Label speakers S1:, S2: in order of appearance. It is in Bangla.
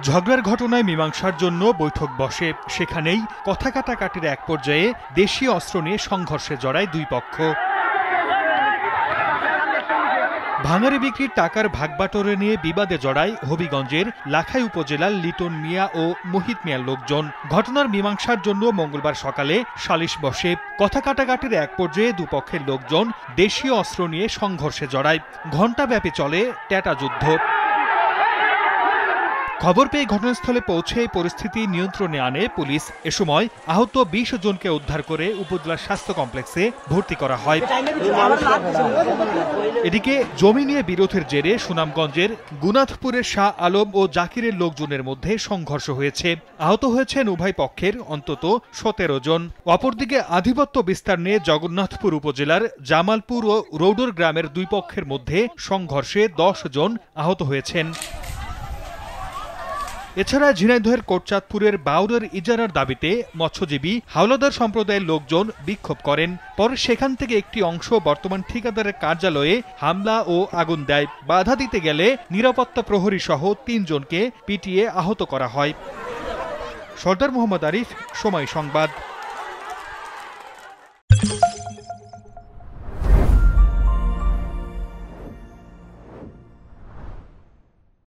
S1: ঝগড়ার ঘটনায় মীমাংসার জন্য বৈঠক বসে। সেখানেই কথা কাটাকাটির এক পর্যায়ে দেশীয় অস্ত্র নিয়ে সংঘর্ষে জড়ায় দুই পক্ষ। ভাঙাড়ি বিক্রির টাকার ভাগবাটোরে নিয়ে বিবাদে জড়ায় হবিগঞ্জের লাখাই উপজেলার লিটন মিয়া ও মোহিত মিয়ার লোকজন। ঘটনার মীমাংসার জন্য মঙ্গলবার সকালে সালিশ বসে। কথা কাটাকাটির এক পর্যায়ে দুপক্ষের লোকজন দেশীয় অস্ত্র নিয়ে সংঘর্ষে জড়ায়। ঘণ্টাব্যাপী চলে ট্যাটা যুদ্ধ। খবর পেয়ে ঘটনাস্থলে পৌঁছে পরিস্থিতি নিয়ন্ত্রণে আনে পুলিশ। এ সময় আহত ২০ জনকে উদ্ধার করে উপজেলা স্বাস্থ্য কমপ্লেক্সে ভর্তি করা হয়। এদিকে জমি নিয়ে বিরোধের জেরে সুনামগঞ্জের গুনাথপুরের শাহ আলম ও জাকিরের লোকজনের মধ্যে সংঘর্ষ হয়েছে। আহত হয়েছেন উভয় পক্ষের অন্তত ১৭ জন। অপরদিকে আধিপত্য বিস্তার নিয়ে জগন্নাথপুর উপজেলার জামালপুর ও রৌডর গ্রামের দুই পক্ষের মধ্যে সংঘর্ষে ১০ জন আহত হয়েছেন। এছাড়া ঝিনাইদহের কোটচাঁদপুরের বাউরের ইজারার দাবিতে মৎস্যজীবী হাওলাদার সম্প্রদায়ের লোকজন বিক্ষোভ করেন। পরে সেখান থেকে একটি অংশ বর্তমান ঠিকাদারের কার্যালয়ে হামলা ও আগুন দেয়। বাধা দিতে গেলে নিরাপত্তা প্রহরী সহ ৩ জনকে পিটিয়ে আহত করা হয়। সর্দার মোহাম্মদ আরিফ, সময় সংবাদ।